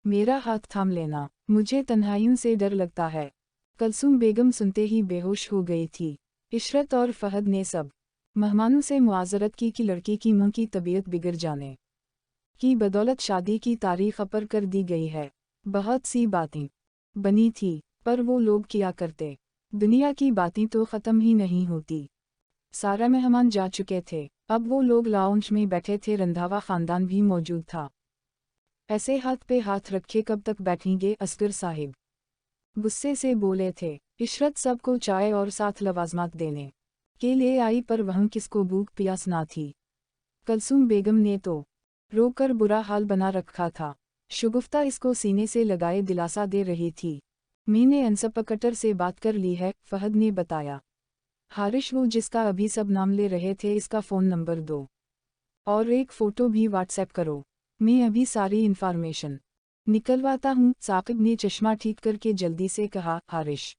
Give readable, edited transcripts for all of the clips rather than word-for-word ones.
मेरा हाथ थाम लेना, मुझे तन्हाइयों से डर लगता है। कलसूम बेगम सुनते ही बेहोश हो गई थी। इशरत और फहद ने सब मेहमानों से मुआज़रत की कि लड़की की मां की तबीयत बिगड़ जाने की बदौलत शादी की तारीख अपर कर दी गई है। बहुत सी बातें बनी थी, पर वो लोग किया करते। दुनिया की बातें तो ख़त्म ही नहीं होती। सारा मेहमान जा चुके थे, अब वो लोग लाउंज में बैठे थे। रंधावा ख़ानदान भी मौजूद था। ऐसे हाथ पे हाथ रखे कब तक बैठेंगे? असगर साहिब गुस्से से बोले थे। इशरत सबको चाय और साथ लवाजमात देने के लिए आई, पर वहाँ किसको भूख प्यास ना थी। कलसूम बेगम ने तो रोकर बुरा हाल बना रखा था। शगुफ्ता इसको सीने से लगाए दिलासा दे रही थी। मैंने इंस्पेक्टर से बात कर ली है, फहद ने बताया। हारिश वो जिसका अभी सब नाम ले रहे थे, इसका फ़ोन नंबर दो और एक फ़ोटो भी व्हाट्सएप करो। मैं अभी सारी इन्फॉर्मेशन निकलवाता हूँ। साकिब ने चश्मा ठीक करके जल्दी से कहा। हारिश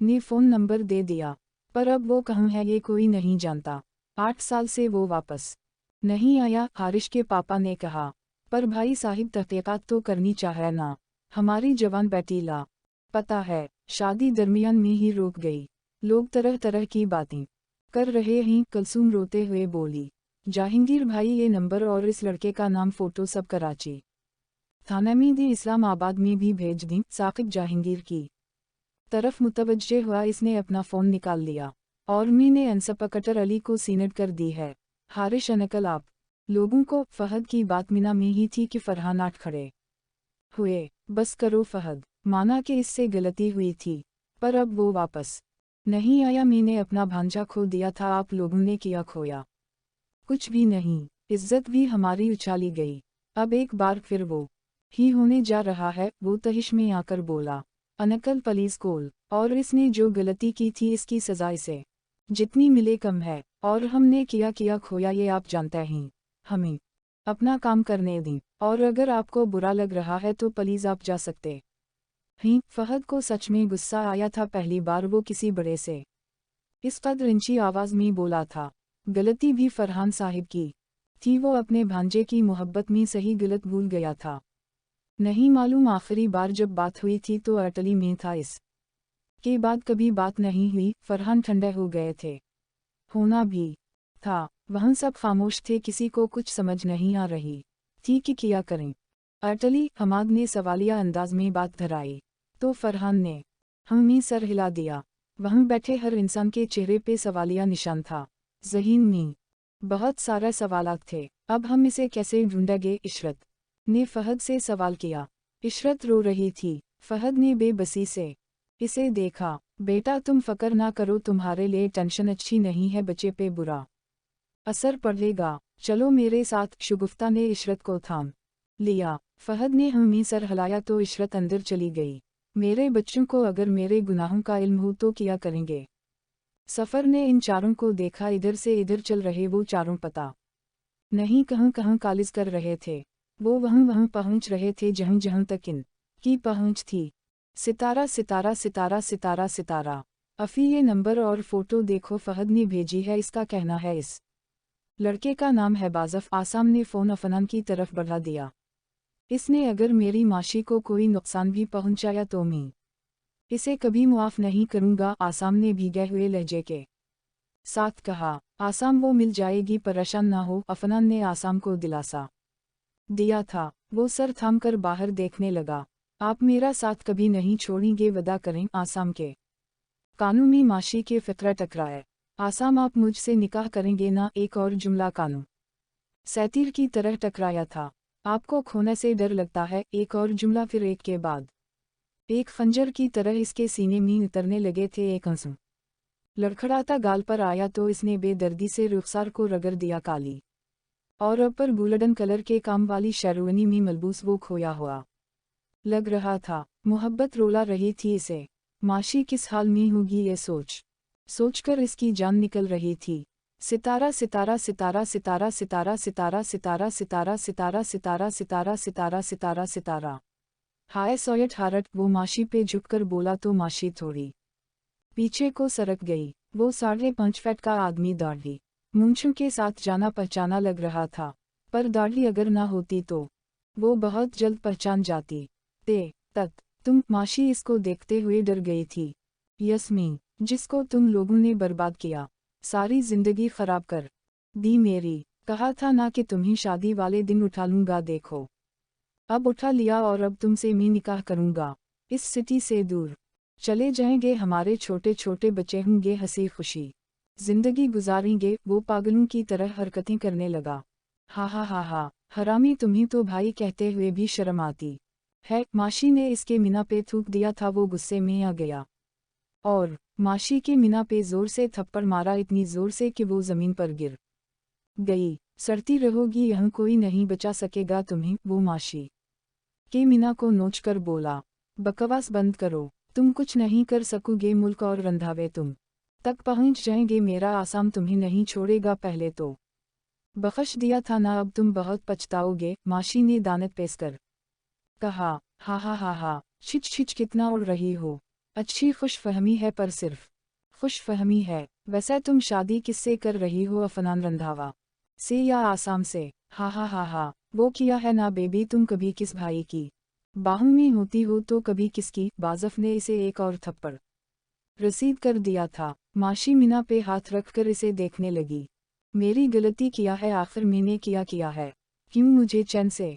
ने फ़ोन नंबर दे दिया, पर अब वो कहाँ है ये कोई नहीं जानता। 8 साल से वो वापस नहीं आया, हारिश के पापा ने कहा। पर भाई साहिब तहकीकात तो करनी चाहिए ना, हमारी जवान बेटी ला पता है शादी दरमियान में ही रुक गई। लोग तरह तरह की बातें कर रहे हैं। कलसूम रोते हुए बोली। जहांगीर भाई, ये नंबर और इस लड़के का नाम फ़ोटो सब कराची थाना में दी, इस्लामाबाद में भी भेज दी। साकिब जहांगीर की तरफ मुतवज्जे हुआ। इसने अपना फ़ोन निकाल लिया और मैंने इंस्पेक्टर अली को सीनेट कर दी है। हारिश अनकल आप लोगों को फहद की बात मिना में ही थी कि फरहान आठ खड़े हुए। बस करो फहद, माना कि इससे गलती हुई थी, पर अब वो वापस नहीं आया। मैंने अपना भांजा खो दिया था, आप लोगों ने किया खोया कुछ भी नहीं। इज्जत भी हमारी उछाली गई। अब एक बार फिर वो ही होने जा रहा है। वो तहिश में आकर बोला। अनकल पुलिस कोल, और इसने जो गलती की थी इसकी सजा इसे जितनी मिले कम है। और हमने किया खोया ये आप जानते हैं। हमें अपना काम करने दें, और अगर आपको बुरा लग रहा है तो प्लीज़ आप जा सकते हैं। फहद को सच में गुस्सा आया था। पहली बार वो किसी बड़े से इस कदर ऊंची आवाज़ में बोला था। गलती भी फरहान साहिब की थी। वो अपने भांजे की मोहब्बत में सही गलत भूल गया था। नहीं मालूम आखिरी बार जब बात हुई थी तो अटली में था, इस के बाद कभी बात नहीं हुई। फरहान ठंडे हो गए थे, होना भी था। वहाँ सब खामोश थे, किसी को कुछ समझ नहीं आ रही थी कि क्या करें। अटली हमाद ने सवालिया अंदाज में बात धराई तो फरहान ने हमें सर हिला दिया। वहाँ बैठे हर इंसान के चेहरे पे सवालिया निशान था। ज़हीन में बहुत सारे सवालात थे। अब हम इसे कैसे ढूंढेंगे? इशरत ने फहद से सवाल किया। इशरत रो रही थी। फहद ने बेबसी से इसे देखा। बेटा तुम फ़िक्र ना करो, तुम्हारे लिए टेंशन अच्छी नहीं है, बच्चे पे बुरा असर पड़ेगा। चलो मेरे साथ। शगुफ्ता ने इशरत को थाम लिया। फहद ने हमें सर हिलाया तो इशरत अंदर चली गई। मेरे बच्चों को अगर मेरे गुनाहों का इल्म हो तो क्या करेंगे? सफ़र ने इन चारों को देखा। इधर से इधर चल रहे वो चारों पता नहीं कहाँ कहाँ कालिज कर रहे थे। वो वहाँ पहुँच रहे थे जहाँ जहाँ तक इन की पहुँच थी। सितारा सितारा सितारा सितारा सितारा। अफ़ी ये नंबर और फ़ोटो देखो, फ़हद ने भेजी है। इसका कहना है इस लड़के का नाम है बाज़फ। आसाम ने फ़ोन अफनान की तरफ बढ़ा दिया। इसने अगर मेरी माशी को कोई नुकसान भी पहुंचाया तो मैं इसे कभी मुआफ़ नहीं करूंगा। आसाम ने भीगे हुए लहजे के साथ कहा। आसाम वो मिल जाएगी, परेशान ना हो। अफनान ने आसाम को दिलासा दिया था। वो सर थामकर बाहर देखने लगा। आप मेरा साथ कभी नहीं छोड़ेंगे, वदा करें? आसाम के कानूनी माशी के फिक्र टकराए। आसाम आप मुझसे निकाह करेंगे ना? एक और जुमला कानू सैतीर की तरह टकराया था। आपको खोने से डर लगता है? एक और जुमला फिर एक के बाद एक खंजर की तरह इसके सीने में उतरने लगे थे। एक आंसू लड़खड़ाता गाल पर आया तो इसने बेदर्दी से रुखसार को रगड़ दिया। काली और ऊपर गोल्डन कलर के काम वाली शेरवानी में मलबूस वो खोया हुआ लग रहा था। मोहब्बत रोला रही थी इसे। माशी किस हाल में होगी ये सोचकर इसकी जान निकल रही थी। सितारा सितारा सितारा सितारा सितारा सितारा सितारा सितारा सितारा सितारा सितारा सितारा सितारा सितारा। हाय सोयट हारट। वो माशी पे झुककर बोला तो माशी थोड़ी पीछे को सरक गई। वो 5.5 फीट का आदमी दाढ़ी मूंछों के साथ जाना पहचाना लग रहा था, पर दाढ़ी अगर ना होती तो वो बहुत जल्द पहचान जाती। तक तुम माशी इसको देखते हुए डर गई थी। यस्मी, जिसको तुम लोगों ने बर्बाद किया, सारी जिंदगी खराब कर दी मेरी। कहा था ना कि तुम्हें शादी वाले दिन उठा लूंगा, देखो अब उठा लिया और अब तुमसे मैं निकाह करूंगा। इस सिटी से दूर चले जाएंगे, हमारे छोटे छोटे बच्चे होंगे, हंसी खुशी जिंदगी गुजारेंगे। वो पागलों की तरह हरकतें करने लगा। हा हा हा हा, हरामी, तुम्हें तो भाई कहते हुए भी शर्म आती है। माशी ने इसके मीना पे थूक दिया था। वो गुस्से में आ गया और माशी के मीना पे जोर से थप्पड़ मारा, इतनी जोर से कि वो जमीन पर गिर गई। सड़ती रहोगी, यहाँ कोई नहीं बचा सकेगा तुम्हें। वो माशी के मीना को नोचकर बोला, बकवास बंद करो, तुम कुछ नहीं कर सकोगे। मुल्क और रंधावे तुम तक पहुंच जाएंगे, मेरा आसाम तुम्हें नहीं छोड़ेगा। पहले तो बख्श दिया था ना, अब तुम बहुत पछताओगे। माशी ने दानत पेश कर कहा। हा हा हा हा, छिच छिच, कितना उड़ रही हो। अच्छी खुशफहमी है, पर सिर्फ खुशफहमी है। वैसे तुम शादी किससे कर रही हो, अफनान रंधावा से या आसाम से? हा हा हा हा, वो किया है ना बेबी, तुम कभी किस भाई की बाहों में होती हो तो कभी किसकी। बाजफ ने इसे एक और थप्पड़ रसीद कर दिया था। माशी मीना पे हाथ रखकर इसे देखने लगी। मेरी गलती किया है, आखिर मैंने किया है। क्यों मुझे चैन से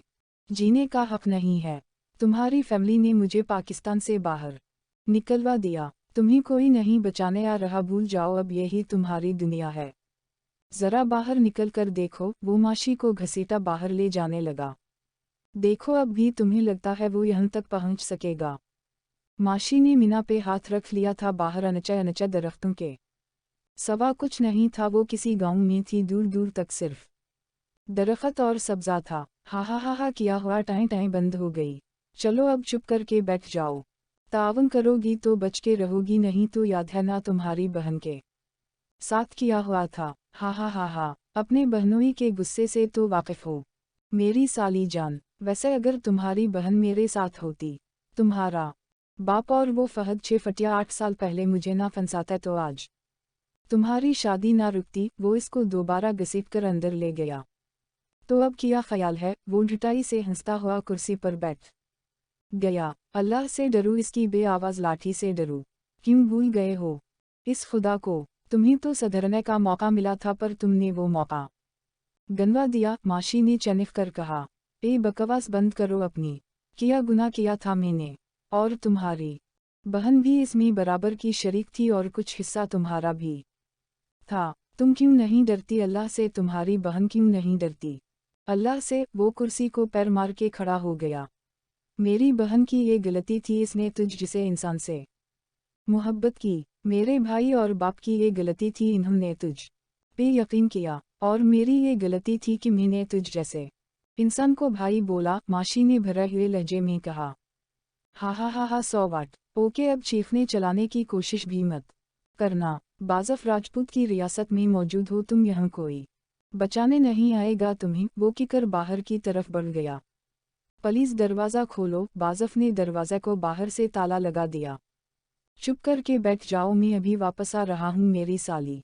जीने का हक नहीं है? तुम्हारी फैमिली ने मुझे पाकिस्तान से बाहर निकलवा दिया, तुम्हें कोई नहीं बचाने आ रहा। भूल जाओ, अब यही तुम्हारी दुनिया है। जरा बाहर निकल कर देखो। वो माशी को घसीटा बाहर ले जाने लगा। देखो, अब भी तुम्हें लगता है वो यहाँ तक पहुँच सकेगा? माशी ने मीना पे हाथ रख लिया था। बाहर अनचा अनचा दरख्तों के सवा कुछ नहीं था। वो किसी गांव में थी, दूर दूर तक सिर्फ दरख्त और सब्जा था। हा हा हा हा किया हुआ टाइम टाइम बंद हो गई। चलो अब चुप करके बैठ जाओ। तावन करोगी तो बच के रहोगी, नहीं तो याद है ना तुम्हारी बहन के साथ किया हुआ था। हा हा हा हा, अपने बहनोई के गुस्से से तो वाकिफ हो मेरी साली जान। वैसे अगर तुम्हारी बहन मेरे साथ होती, तुम्हारा बाप और वो फहद 6 8 साल पहले मुझे ना फंसाता तो आज तुम्हारी शादी ना रुकती। वो इसको दोबारा घसीट कर अंदर ले गया। तो अब क्या ख्याल है? वो ढिठाई से हंसता हुआ कुर्सी पर बैठ गया। अल्लाह से डरो, इसकी बेआवाज लाठी से डरो। क्यों भूल गए हो इस खुदा को? तुम्हें तो सधरने का मौका मिला था, पर तुमने वो मौका गंवा दिया। माशी ने चनिक कर कहा, ए बकवास बंद करो अपनी। किया गुनाह किया था मैंने, और तुम्हारी बहन भी इसमें बराबर की शरीक थी, और कुछ हिस्सा तुम्हारा भी था। तुम क्यों नहीं डरती अल्लाह से? तुम्हारी बहन क्यों नहीं डरती अल्लाह से? वो कुर्सी को पैर मार के खड़ा हो गया। मेरी बहन की ये गलती थी, इसने तुझ जिसे इंसान से मोहब्बत की। मेरे भाई और बाप की ये गलती थी, इन्होंने तुझ पे यकीन किया। और मेरी ये गलती थी कि मैंने तुझ जैसे इंसान को भाई बोला। माशी ने भरे हुए लहजे में कहा। हा हा हा हा, 100 वाट। ओके, अब चीखने चलाने की कोशिश भी मत करना। बाजफ राजपूत की रियासत में मौजूद हो तुम, यहाँ कोई बचाने नहीं आएगा तुम्हें। वो किकर बाहर की तरफ बढ़ गया। पुलिस, दरवाज़ा खोलो। बाजफ ने दरवाज़े को बाहर से ताला लगा दिया। चुप करके बैठ जाओ, मैं अभी वापस आ रहा हूँ मेरी साली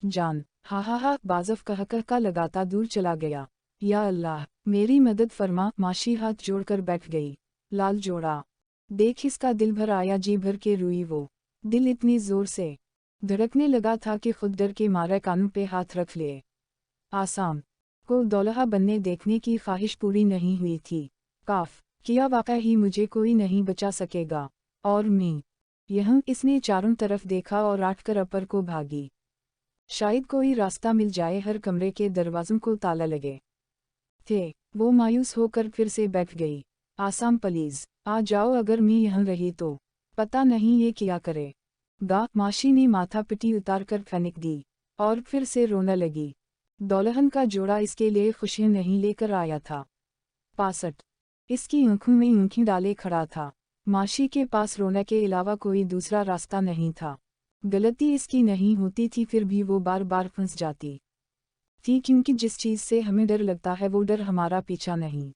जान। हा हा हा, बाजफ कह लगाता दूर चला गया। या अल्लाह, मेरी मदद फरमा। माशी हाथ जोड़कर बैठ गई। लाल जोड़ा देख, इसका दिल भर आया, जी भर के रोई वो। दिल इतनी जोर से धड़कने लगा था कि खुद डर के मारे कानों पे हाथ रख लिए। आसाम को दौल्हा बनने देखने की ख्वाहिश पूरी नहीं हुई थी। काफ किया, वाकई ही मुझे कोई नहीं बचा सकेगा। और मैं यहाँ, इसने चारों तरफ देखा और आटकर अपर को भागी। शायद कोई रास्ता मिल जाए। हर कमरे के दरवाजों को ताला लगे थे। वो मायूस होकर फिर से बैठ गई। आसाम प्लीज आ जाओ, अगर मैं यहाँ रही तो पता नहीं ये क्या करे गा। माशी ने माथा पिटी उतार कर फेंक दी और फिर से रोने लगी। दौल्हन का जोड़ा इसके लिए खुशियाँ नहीं लेकर आया था। 65 इसकी आंखों में आंखें डाले खड़ा था। माशी के पास रोने के अलावा कोई दूसरा रास्ता नहीं था। गलती इसकी नहीं होती थी, फिर भी वो बार बार फंस जाती थी, क्योंकि जिस चीज़ से हमें डर लगता है वो डर हमारा पीछा नहीं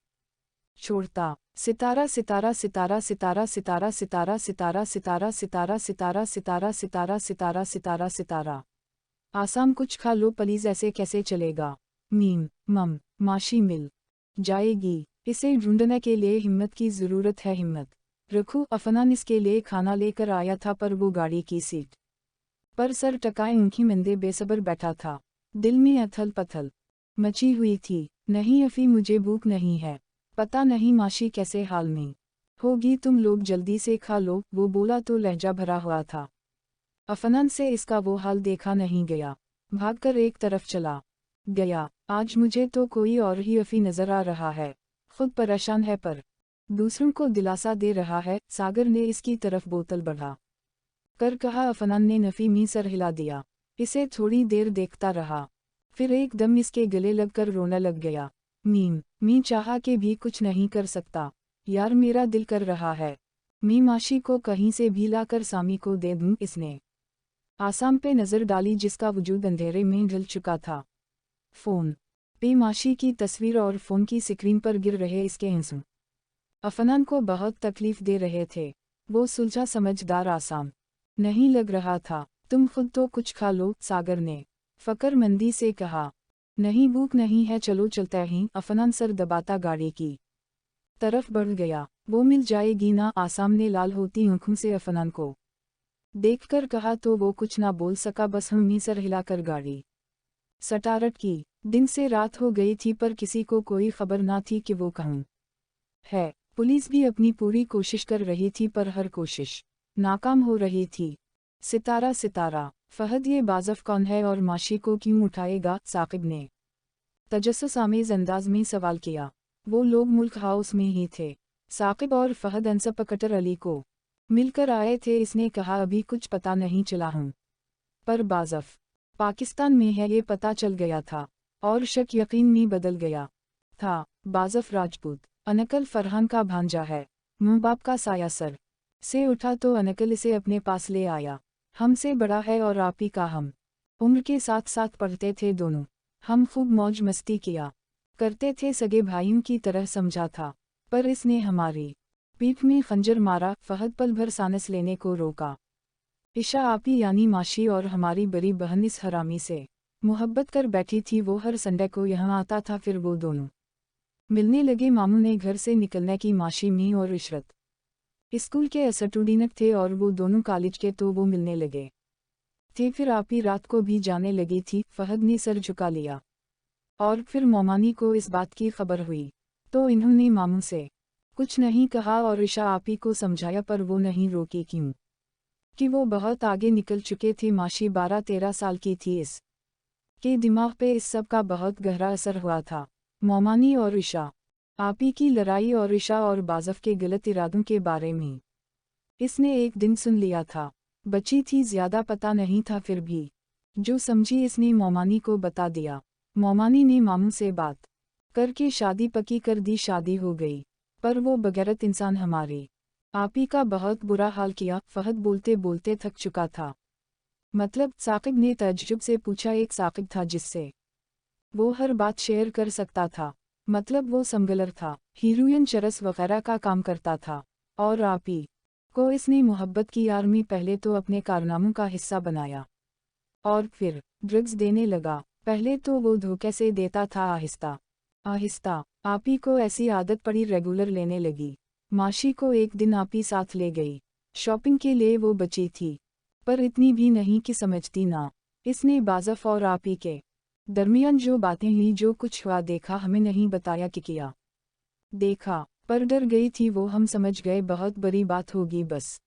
छोड़ता। सितारा सितारा सितारा सितारा सितारा सितारा सितारा सितारा सितारा सितारा सितारा सितारा सितारा सितारा सितारा। आसाम कुछ खा लो प्लीज, ऐसे कैसे चलेगा? मीम मम, माशी मिल जाएगी। इसे ढूंढने के लिए हिम्मत की ज़रूरत है, हिम्मत रखो। अफनान इसके लिए खाना लेकर आया था, पर वो गाड़ी की सीट पर सर टकाए ऊँखी मंदे बेसब्र बैठा था। दिल में अथल पथल मची हुई थी। नहीं अफ़ी, मुझे भूख नहीं है। पता नहीं माशी कैसे हाल में होगी, तुम लोग जल्दी से खा लो, वो बोला तो लहजा भरा हुआ था। अफनान से इसका वो हाल देखा नहीं गया, भागकर एक तरफ चला गया। आज मुझे तो कोई और ही अफ़ी नज़र आ रहा है। खुद परेशान है पर दूसरों को दिलासा दे रहा है। सागर ने इसकी तरफ बोतल बढ़ा कर कहा। अफनान ने नफ़ी में सर हिला दिया। इसे थोड़ी देर देखता रहा, फिर एकदम इसके गले लगकर रोने लग गया। मी चाहा के भी कुछ नहीं कर सकता यार, मेरा दिल कर रहा है मी माशी को कहीं से भी लाकर सामी को दे दूं। इसने आसाम पे नज़र डाली, जिसका वजूद अंधेरे में ढल चुका था। फ़ोन पे माशी की तस्वीर और फ़ोन की स्क्रीन पर गिर रहे इसके आंसू अफनान को बहुत तकलीफ दे रहे थे। वो सुलझा समझदार आसाम नहीं लग रहा था। तुम खुद तो कुछ खा लो, सागर ने फ़क्र-मंदी से कहा। नहीं भूख नहीं है, चलो चलते हैं। अफनान सर दबाता गाड़ी की तरफ बढ़ गया। वो मिल जाएगी ना, आसाम ने लाल होती आंखों से अफनान को देखकर कहा। तो वो कुछ ना बोल सका, बस हमी सर हिलाकर गाड़ी स्टार्ट की। दिन से रात हो गई थी, पर किसी को कोई खबर ना थी कि वो कहाँ है। पुलिस भी अपनी पूरी कोशिश कर रही थी, पर हर कोशिश नाकाम हो रही थी। सितारा फहद, ये बाज़फ कौन है और माशी को क्यों उठाएगा? साकिब ने तजस्सुस आमेज़ अंदाज में सवाल किया। वो लोग मुल्क हाउस में ही थे। साकिब और फहद इंस्पेक्टर अली को मिलकर आए थे। इसने कहा, अभी कुछ पता नहीं चला हूँ, पर बाज़फ पाकिस्तान में है ये पता चल गया था, और शक यकीन में बदल गया था। बाज़फ राजपूत अनकल फरहान का भांजा है। माँ बाप का साया सर से उठा तो अनकल इसे अपने पास ले आया। हमसे बड़ा है और आप ही का हम उम्र के साथ साथ पढ़ते थे दोनों। हम खूब मौज मस्ती किया करते थे, सगे भाइयों की तरह समझा था, पर इसने हमारी पीठ में खंजर मारा। फहद पल भर सांस लेने को रोका। ईशा आपी यानी माशी और हमारी बड़ी बहन इस हरामी से मोहब्बत कर बैठी थी। वो हर संडे को यहाँ आता था, फिर वो दोनों मिलने लगे। मामू ने घर से निकलने की माशी मी और इशरत स्कूल के स्टूडेंट थे और वो दोनों कॉलेज के, तो वो मिलने लगे थे। फिर आपी रात को भी जाने लगी थी। फहद ने सर झुका लिया, और फिर मोमानी को इस बात की खबर हुई तो इन्होंने मामू से कुछ नहीं कहा और ईशा आपी को समझाया, पर वो नहीं रोकी। क्यों कि वो बहुत आगे निकल चुके थे। माशी 12-13 साल की थी। इस के दिमाग पे इस सब का बहुत गहरा असर हुआ था। मोमानी और ईशा आपी की लड़ाई और ईशा और बाज़फ के गलत इरादों के बारे में इसने एक दिन सुन लिया था। बच्ची थी, ज़्यादा पता नहीं था, फिर भी जो समझी इसने मोमानी को बता दिया। मोमानी ने मामू से बात करके शादी पक्की कर दी। शादी हो गई, पर वो बगैरत इंसान हमारे आपी का बहुत बुरा हाल किया। फहद बोलते बोलते थक चुका था। मतलब? साकिब ने तज्जुब से पूछा। एक साकिब था जिससे वो हर बात शेयर कर सकता था। मतलब वो स्मगलर था, हीरोइन, चरस वगैरह का काम करता था, और आपी को इसने मोहब्बत की यार में पहले तो अपने कारनामों का हिस्सा बनाया, और फिर ड्रग्स देने लगा। पहले तो वो धोखे से देता था, आहिस्ता आहिस्ता आपी को ऐसी आदत पड़ी, रेगुलर लेने लगी। माशी को एक दिन आपी साथ ले गई शॉपिंग के लिए। वो बची थी, पर इतनी भी नहीं कि समझती ना। इसने बाज़फ और आपी के दरमियान जो बातें हुई, जो कुछ हुआ, देखा, हमें नहीं बताया कि किया देखा, पर डर गई थी वो। हम समझ गए बहुत बड़ी बात होगी, बस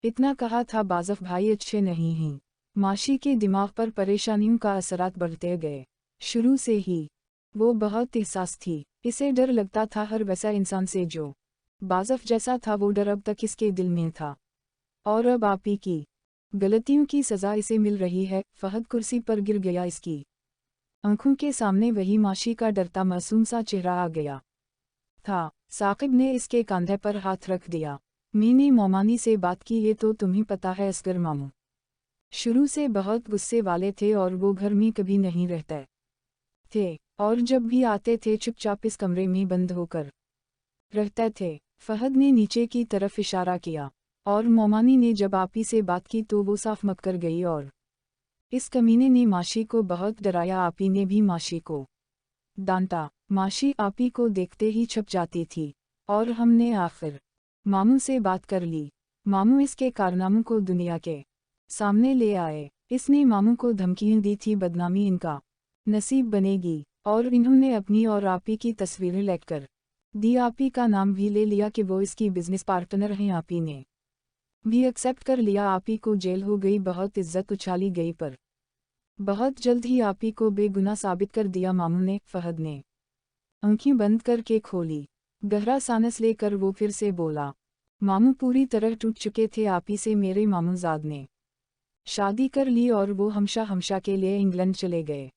इतना कहा था। बाज़फ भाई अच्छे नहीं हैं। माशी के दिमाग पर परेशानियों का असरात बढ़ते गए। शुरू से ही वो बहुत एहसास थी। इसे डर लगता था हर वैसा इंसान से जो बाज़फ जैसा था। वो डर अब तक इसके दिल में था, और अब आपी की गलतियों की सज़ा इसे मिल रही है। फहद कुर्सी पर गिर गया। इसकी आंखों के सामने वही माशी का डरता मासूम सा चेहरा आ गया था। साकिब ने इसके कंधे पर हाथ रख दिया। मैंने मोमानी से बात की, ये तो तुम्हें पता है, असगर मामू शुरू से बहुत गुस्से वाले थे, और वो घर में कभी नहीं रहते थे, और जब भी आते थे चुपचाप इस कमरे में बंद होकर रहते थे। फहद ने नीचे की तरफ इशारा किया, और मोमानी ने जब आपी से बात की तो वो साफ मत कर गई, और इस कमीने ने माशी को बहुत डराया। आपी ने भी माशी को डांटा। माशी आपी को देखते ही छप जाती थी, और हमने आखिर मामू से बात कर ली। मामू इसके कारनामों को दुनिया के सामने ले आए। इसने मामू को धमकियां दी थी, बदनामी इनका नसीब बनेगी, और इन्होंने अपनी और आपी की तस्वीरें लेकर दी। आपी का नाम भी ले लिया कि वो इसकी बिजनेस पार्टनर हैं। आपी ने भी एक्सेप्ट कर लिया। आपी को जेल हो गई, बहुत इज्जत उछाली गई, पर बहुत जल्द ही आपी को बेगुनाह साबित कर दिया मामू ने। फहद ने आंखें बंद करके खोली, गहरा सांस लेकर वो फिर से बोला। मामू पूरी तरह टूट चुके थे आपी से। मेरे मामूजाद ने शादी कर ली और वो हमेशा के लिए इंग्लैंड चले गए।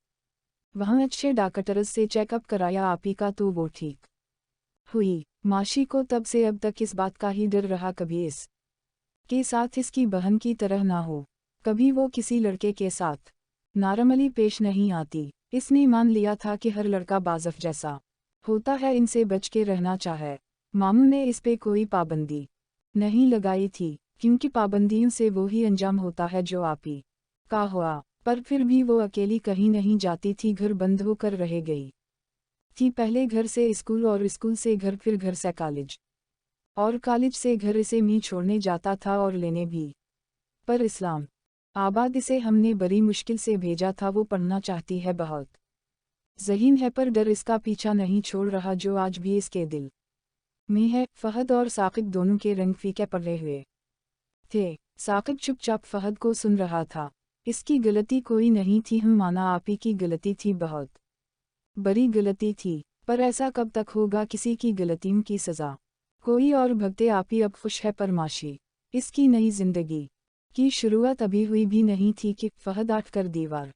वहाँ अच्छे डॉक्टर्स से चेकअप कराया आपी का, तो वो ठीक हुई। माशी को तब से अब तक इस बात का ही डर रहा, कभी इस के साथ इसकी बहन की तरह ना हो, कभी वो किसी लड़के के साथ नारमली पेश नहीं आती। इसने मान लिया था कि हर लड़का बाज़फ जैसा होता है, इनसे बच के रहना चाहे। मामू ने इस पे कोई पाबंदी नहीं लगाई थी, क्योंकि पाबंदियों से वो ही अंजाम होता है जो आपी का हुआ। पर फिर भी वो अकेली कहीं नहीं जाती थी, घर बंद होकर रह गई थी। पहले घर से स्कूल, और स्कूल से घर, फिर घर से कॉलेज, और कॉलेज से घर। इसे मी छोड़ने जाता था और लेने भी, पर इस्लाम आबाद इसे हमने बड़ी मुश्किल से भेजा था। वो पढ़ना चाहती है, बहुत ज़हीन है, पर डर इसका पीछा नहीं छोड़ रहा, जो आज भी इसके दिल में है। फहद और साकिब दोनों के रंग फीके पड़े हुए थे। साकिब चुपचाप फहद को सुन रहा था। इसकी गलती कोई नहीं थी, हम माना आपी की गलती थी, बहुत बड़ी गलती थी, पर ऐसा कब तक होगा किसी की गलतियों की सज़ा कोई और भगते। आपी अब खुश है, पर माशी इसकी नई जिंदगी की शुरुआत अभी हुई भी नहीं थी कि फहद आठ कर दीवार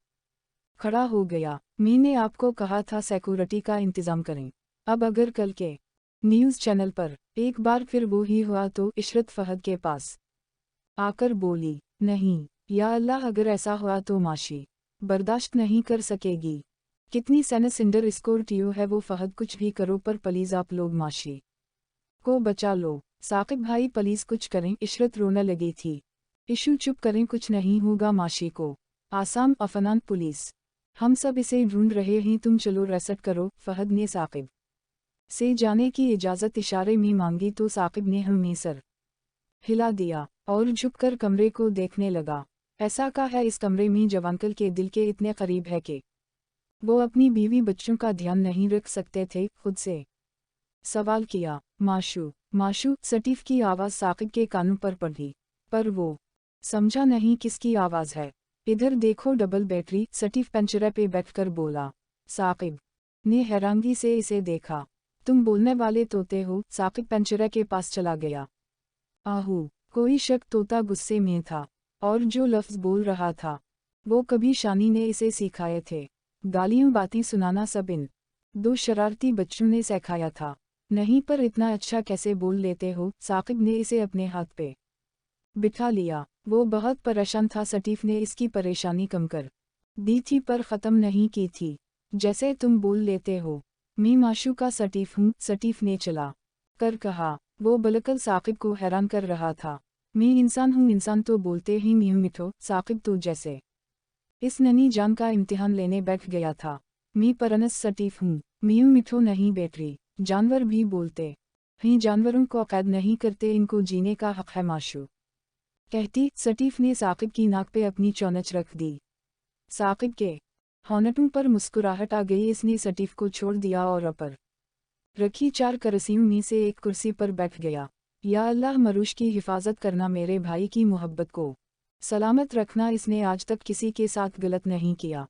खड़ा हो गया। मैंने आपको कहा था सिक्योरिटी का इंतज़ाम करें। अब अगर कल के न्यूज़ चैनल पर एक बार फिर वो ही हुआ तो इशरत फहद के पास आकर बोली, नहीं या अल्लाह, अगर ऐसा हुआ तो माशी बर्दाश्त नहीं कर सकेगी। कितनी सेनेसिंडर स्कोर्टियो है वो। फहद कुछ भी करो, पर प्लीज़ आप लोग माशी को बचा लो। साकिब भाई प्लीज़ कुछ करें। इशरत रोने लगी थी। इशू चुप करें, कुछ नहीं होगा माशी को। आसाम अफनान पुलिस, हम सब इसे ढूंढ रहे हैं, तुम चलो रेस्ट करो। फहद ने साकिब से जाने की इजाज़त इशारे में मांगी तो साकिब ने हमें सर हिला दिया और झुककर कमरे को देखने लगा। ऐसा क्या है इस कमरे में जो अंकल के दिल के इतने करीब है कि वो अपनी बीवी बच्चों का ध्यान नहीं रख सकते थे। खुद से सवाल किया, माशू माशू। सटीफ की आवाज़ साकिब के कानों पर पड़ी, पर वो समझा नहीं किसकी आवाज़ है। इधर देखो, डबल बैटरी। सटीफ पंचरे पे बैठकर बोला। साकिब ने हैरानगी से इसे देखा। तुम बोलने वाले तोते हो। साकिब पंचरे के पास चला गया। आहू, कोई शक, तोता गुस्से में था, और जो लफ्ज़ बोल रहा था वो कभी शानी ने इसे सिखाए थे। गालियों बातें सुनाना सब इन दो शरारती बच्चों ने सिखाया था। नहीं, पर इतना अच्छा कैसे बोल लेते हो। साकिब ने इसे अपने हाथ पे बिठा लिया। वो बहुत परेशान था। सटीफ ने इसकी परेशानी कम कर दी थी, पर ख़त्म नहीं की थी। जैसे तुम बोल लेते हो, मैं माशू का सटीफ हूँ। सटीफ ने चला कर कहा। वो बलकल साकिब को हैरान कर रहा था। मैं इंसान हूँ, इंसान तो बोलते ही मीम मिठो। साकिब तो जैसे इस ननी जान का इम्तिहान लेने बैठ गया था। मैं परनस सटीफ हूँ, मीम मिठो नहीं बैटरी। जानवर भी बोलते हैं, जानवरों को कैद नहीं करते, इनको जीने का हक है माशू कहती। सटीफ ने साकिब की नाक पे अपनी चौनच रख दी। साकिब के होंठों पर मुस्कुराहट आ गई। इसने सटीफ को छोड़ दिया और ऊपर रखी 4 कुर्सियों में से एक कुर्सी पर बैठ गया। या अल्लाह, मरूश की हिफाजत करना, मेरे भाई की मोहब्बत को सलामत रखना। इसने आज तक किसी के साथ गलत नहीं किया,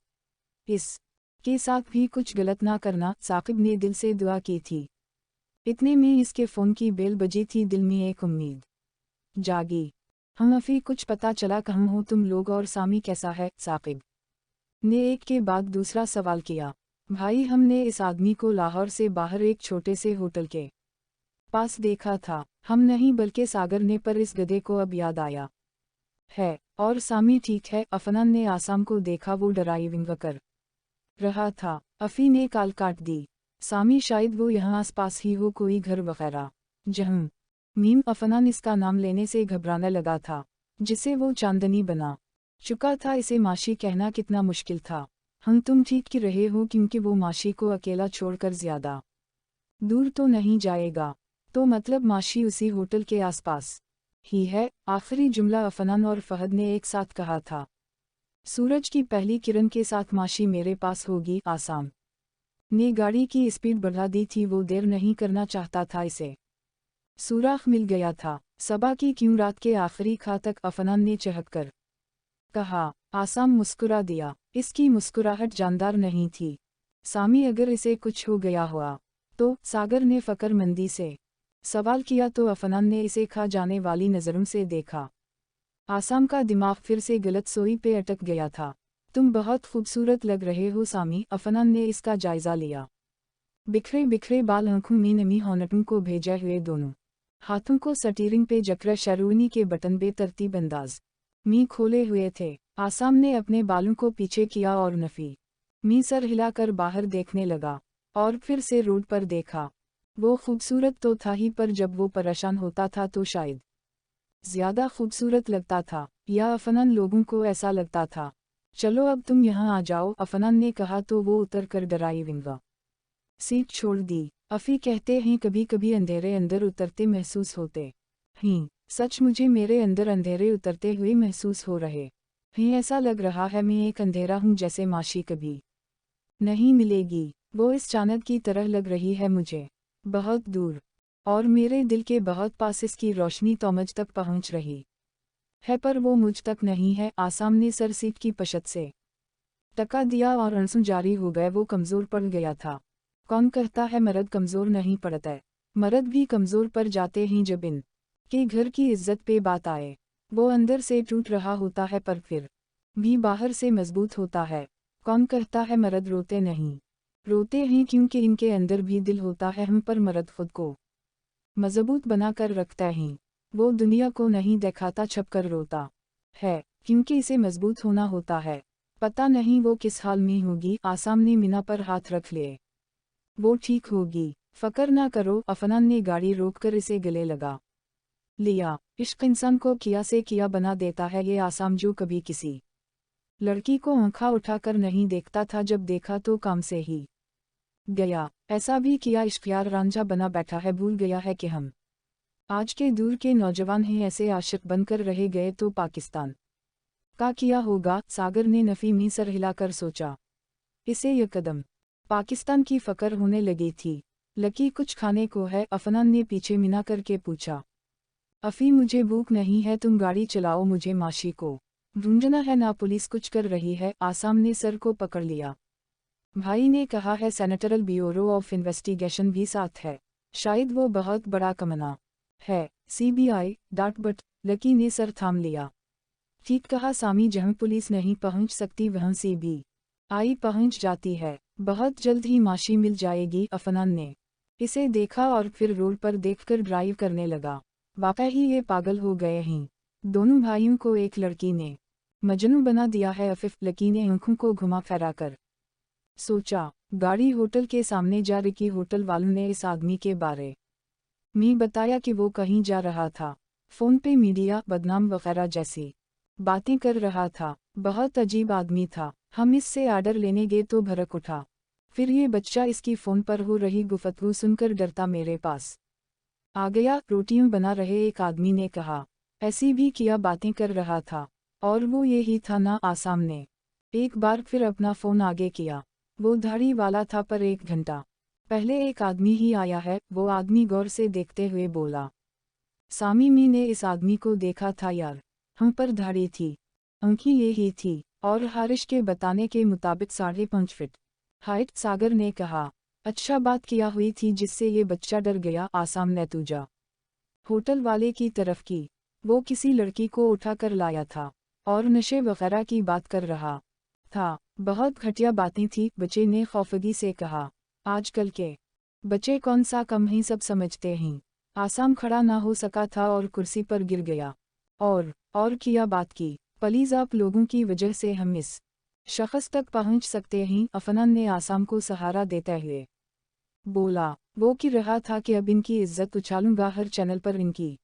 इस के साथ भी कुछ गलत ना करना। साकिब ने दिल से दुआ की थी। इतने में इसके फ़ोन की बेल बजी थी। दिल में एक उम्मीद जागी। हम अफी, कुछ पता चला कहाँ हो तुम लोग, और सामी कैसा है। साकिब ने एक के बाद दूसरा सवाल किया। भाई, हमने इस आदमी को लाहौर से बाहर एक छोटे से होटल के पास देखा था। हम नहीं बल्कि सागर ने, पर इस गधे को अब याद आया है। और सामी ठीक है। अफनान ने आसाम को देखा, वो ड्राइविंग कर रहा था। अफी ने काल काट दी। सामी, शायद वो यहाँ आसपास ही हो, कोई घर वगैरह। जहम मीम। अफनान इसका नाम लेने से घबराने लगा था, जिसे वो चांदनी बना चुका था। इसे माशी कहना कितना मुश्किल था। हम तुम ठीक की रहे हो क्योंकि वो माशी को अकेला छोड़कर ज्यादा दूर तो नहीं जाएगा। तो मतलब माशी उसी होटल के आसपास ही है। आखिरी जुमला अफनान और फहद ने एक साथ कहा था। सूरज की पहली किरण के साथ माशी मेरे पास होगी। आसाम ने गाड़ी की स्पीड बढ़ा दी थी। वो देर नहीं करना चाहता था। इसे सुराख मिल गया था। सबा की क्यों रात के आखिरी खा तक अफनान ने चहककर कहा। आसाम मुस्कुरा दिया। इसकी मुस्कुराहट जानदार नहीं थी। सामी अगर इसे कुछ हो गया हुआ तो? सागर ने फकरमंदी से सवाल किया तो अफनान ने इसे खा जाने वाली नज़रों से देखा। आसाम का दिमाग फिर से गलत सोई पे अटक गया था। तुम बहुत खूबसूरत लग रहे हो सामी। अफनान ने इसका जायजा लिया। बिखरे बिखरे बाल, आंखों में नमी, होनटों को भेजे हुए दोनों हाथों को स्टीयरिंग पे जकरा शेरवानी के बटन बेतरतीब अंदाज मी खोले हुए थे। आसाम ने अपने बालों को पीछे किया और नफी मी सर हिलाकर बाहर देखने लगा और फिर से रोड पर देखा। वो खूबसूरत तो था ही, पर जब वो परेशान होता था तो शायद ज्यादा खूबसूरत लगता था। या अफनान लोगों को ऐसा लगता था। चलो अब तुम यहाँ आ जाओ, अफनान ने कहा तो वो उतर कर ड्राइविंग सीट छोड़ दी। अफी कहते हैं कभी कभी अंधेरे अंदर उतरते महसूस होते हैं। सच मुझे मेरे अंदर अंधेरे उतरते हुए महसूस हो रहे हैं। ऐसा लग रहा है मैं एक अंधेरा हूँ जैसे माशी कभी नहीं मिलेगी। वो इस चानक की तरह लग रही है मुझे, बहुत दूर, और मेरे दिल के बहुत पास इसकी रोशनी तो मुझ तक पहुँच रही है, पर वो मुझ तक नहीं है। आसाम ने सर सीट की पश्चात से टका दिया और आंसू जारी हो गए। वो कमज़ोर पड़ गया था। कौन कहता है मर्द कमज़ोर नहीं पड़ता? मर्द भी कमज़ोर पड़ जाते हैं जब इन के घर की इज्जत पे बात आए। वो अंदर से टूट रहा होता है पर फिर भी बाहर से मजबूत होता है। कौन कहता है मर्द रोते नहीं? रोते हैं क्योंकि इनके अंदर भी दिल होता है। हम पर मर्द खुद को मजबूत बनाकर रखता है। वो दुनिया को नहीं दिखाता, छपकर रोता है क्योंकि इसे मजबूत होना होता है। पता नहीं वो किस हाल में होगी। आसाम ने मीना पर हाथ रख लिए। वो ठीक होगी, फकर ना करो। अफनान ने गाड़ी रोककर इसे गले लगा लिया। इश्क इंसान को किया से किया बना देता है। ये आसाम जो कभी किसी लड़की को आंखा उठाकर नहीं देखता था, जब देखा तो काम से ही गया। ऐसा भी किया इश्क यार रांझा बना बैठा है। भूल गया है कि हम आज के दूर के नौजवान हैं। ऐसे आशिक बनकर रह गए तो पाकिस्तान का किया होगा? सागर ने नफी में सर हिलाकर सोचा। इसे यह कदम पाकिस्तान की फ़क्र होने लगी थी। लकी कुछ खाने को है? अफनान ने पीछे मिना करके पूछा। अफी मुझे भूख नहीं है, तुम गाड़ी चलाओ, मुझे माशी को ढूंढना है ना पुलिस कुछ कर रही है। आसाम ने सर को पकड़ लिया। भाई ने कहा है सेनेटरल ब्यूरो ऑफ इन्वेस्टिगेशन भी साथ है, शायद वो बहुत बड़ा कमना है। CBI डांट, बट लकी ने सर थाम लिया। ठीक कहा सामी, जहां पुलिस नहीं पहुंच सकती वहां CBI पहुंच जाती है। बहुत जल्द ही माशी मिल जाएगी। अफनान ने इसे देखा और फिर रोड पर देखकर ड्राइव करने लगा। वाकई ही ये पागल हो गए हैं। दोनों भाइयों को एक लड़की ने मजनू बना दिया है। अफिफ लकी ने आंखों को घुमा फिरा कर सोचा। गाड़ी होटल के सामने जा रही। होटल वालों ने इस आदमी के बारे में बताया कि वो कहीं जा रहा था। फोन पे मीडिया बदनाम वगैरह जैसी बातें कर रहा था। बहुत अजीब आदमी था। हम इससे आर्डर लेने गए तो भड़क उठा। फिर ये बच्चा इसकी फ़ोन पर हो रही गुफ्तगू सुनकर डरता मेरे पास आ गया। रोटियां बना रहे एक आदमी ने कहा। ऐसी भी किया बातें कर रहा था। और वो यही था ना? आसाम ने एक बार फिर अपना फ़ोन आगे किया। वो धाड़ी वाला था, पर 1 घंटा पहले एक आदमी ही आया है। वो आदमी गौर से देखते हुए बोला। सामी मी ने इस आदमी को देखा था यार, हम पर धाड़ी थी, आंखें ये ही थी, और हारिश के बताने के मुताबिक 5.5 फीट हाइट। सागर ने कहा। अच्छा बात किया हुई थी जिससे ये बच्चा डर गया। आसाम ने तुझा होटल वाले की तरफ की। वो किसी लड़की को उठाकर लाया था और नशे वगैरह की बात कर रहा था। बहुत घटिया बातें थी, बच्चे ने खौफगी से कहा। आजकल के बच्चे कौन सा कम ही सब समझते हैं। आसाम खड़ा ना हो सका था और कुर्सी पर गिर गया। और किया बात की। प्लीज़ आप लोगों की वजह से हम इस शख्स तक पहुंच सकते हैं। अफनान ने आसाम को सहारा देते हुए बोला। वो की रहा था कि अब इनकी इज्जत उछालूंगा, हर चैनल पर इनकी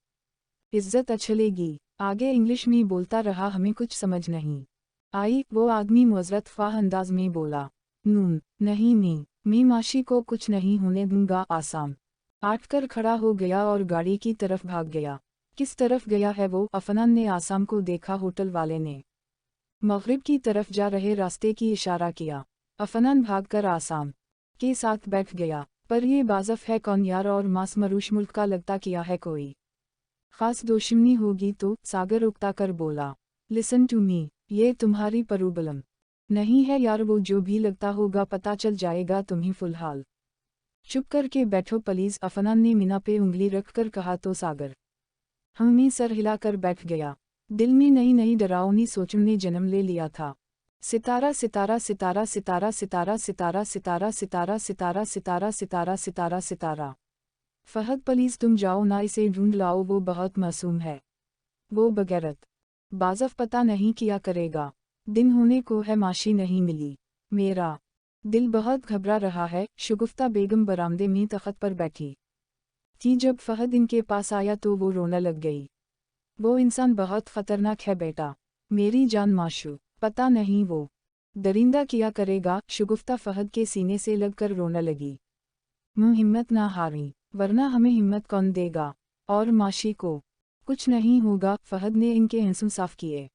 इज्जत अच्छलेगी। आगे इंग्लिश में बोलता रहा, हमें कुछ समझ नहीं आई वो आदमी मुअज़्ज़रत ख्वाह अंदाज में बोला। नून, नहीं मैं माशी को कुछ नहीं होने दूंगा। आसाम आटकर खड़ा हो गया और गाड़ी की तरफ भाग गया। किस तरफ गया है वो? अफनान ने आसाम को देखा। होटल वाले ने मगरिब की तरफ जा रहे रास्ते की इशारा किया। अफनान भागकर आसाम के साथ बैठ गया। पर ये बाज़फ है कौन यार, और मास मरूश मुल्क का लगता किया है कोई ख़ास दुश्मनी होगी तो? सागर उकता कर बोला। लिसन टू मी, ये तुम्हारी प्रॉब्लम नहीं है यार, वो जो भी लगता होगा पता चल जाएगा तुम्हें। फ़िलहाल चुप करके बैठो प्लीज़। अफनान ने मीना पे उंगली रखकर कहा तो सागर हमें सर हिलाकर बैठ गया। दिल में नई नई डरावनी सोचों ने जन्म ले लिया था। सितारा सितारा सितारा सितारा सितारा सितारा सितारा सितारा सितारा सितारा सितारा सितारा सितारा। फहद प्लीज़ तुम जाओ ना, इसे ढूंढ लाओ, वो बहुत मासूम है। वो बगैरत बाज़फ पता नहीं किया करेगा। दिन होने को है, माशी नहीं मिली। मेरा दिल बहुत घबरा रहा है। शगुफ्ता बेगम बरामदे में तख्त पर बैठी थी। जब फहद इनके पास आया तो वो रोने लग गई। वो इंसान बहुत ख़तरनाक है बेटा, मेरी जान माशू, पता नहीं वो दरिंदा किया करेगा। शगुफ्ता फहद के सीने से लगकर रोने लगी। हिम्मत ना हारी, वरना हमें हिम्मत कौन देगा? और माशी को कुछ नहीं होगा। फहद ने इनके आंसू साफ किए।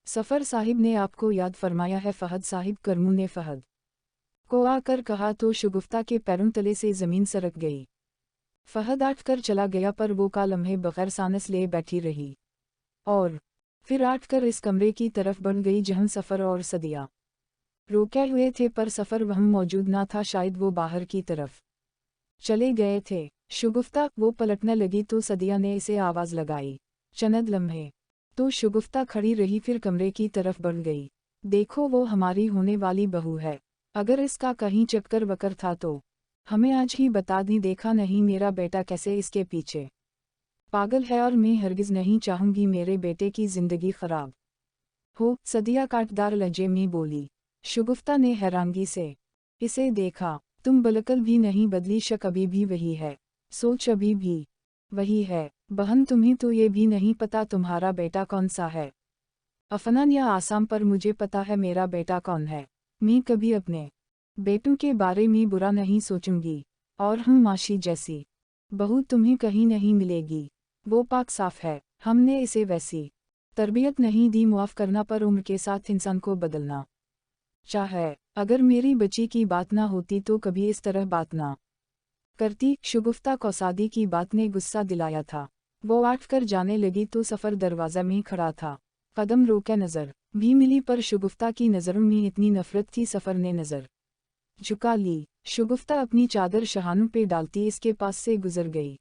सफ़र साहिब ने आपको याद फरमाया है फ़हद साहिब। करमू ने फ़हद को आकर कहा तो शगुफ्ता के पैरों तले से ज़मीन सरक गई। फ़हद आठ कर चला गया, पर वो का लम्हे बगैर सांस ले बैठी रही और फिर आठ कर इस कमरे की तरफ बढ़ गई जहाँ सफ़र और सदिया रोके हुए थे। पर सफ़र वहाँ मौजूद ना था, शायद वो बाहर की तरफ चले गए थे। शगुफ्ता वो पलटने लगी तो सदिया ने इसे आवाज़ लगाई। चंद लम्हे तो शगुफ्ता खड़ी रही, फिर कमरे की तरफ बढ़ गई। देखो वो हमारी होने वाली बहू है, अगर इसका कहीं चक्कर वकर था तो हमें आज ही बता दी। देखा नहीं मेरा बेटा कैसे इसके पीछे पागल है, और मैं हरगिज़ नहीं चाहूँगी मेरे बेटे की ज़िंदगी ख़राब हो। सदिया काटदार लहजे में बोली। शगुफ्ता ने हैरानगी से इसे देखा। तुम बिल्कुल भी नहीं बदली, शक अभी भी वही है, सोच अभी भी वही है। बहन तुम्हें तो ये भी नहीं पता तुम्हारा बेटा कौन सा है? अफनान या आसाम? पर मुझे पता है मेरा बेटा कौन है। मैं कभी अपने बेटों के बारे में बुरा नहीं सोचूंगी, और हम माशी जैसी बहू तुम्हें कहीं नहीं मिलेगी। वो पाक साफ है, हमने इसे वैसी तरबियत नहीं दी। मुआफ़ करना, पर उम्र के साथ इंसान को बदलना चाहे। अगर मेरी बच्ची की बात ना होती तो कभी इस तरह बात ना करती। शगुफ्ता को सादी की बात ने गुस्सा दिलाया था। वो आठ कर जाने लगी तो सफ़र दरवाज़ा में खड़ा था। कदम रोके, नज़र भी मिली, पर शगुफ्ता की नज़रों में इतनी नफ़रत थी सफ़र ने नज़र झुका ली। शगुफ्ता अपनी चादर शहानों पे डालती इसके पास से गुजर गई।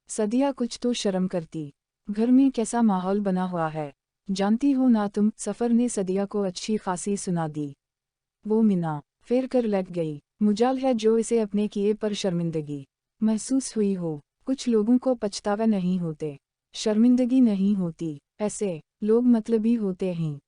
सदिया कुछ तो शर्म करती, घर में कैसा माहौल बना हुआ है, जानती हो ना तुम? सफ़र ने सदिया को अच्छी खासी सुना दी। वो मिना फेर कर लट गई। मुजाल है जो इसे अपने किए पर शर्मिंदगी महसूस हुई हो। कुछ लोगों को पछतावा नहीं होते, शर्मिंदगी नहीं होती। ऐसे लोग मतलबी होते हैं।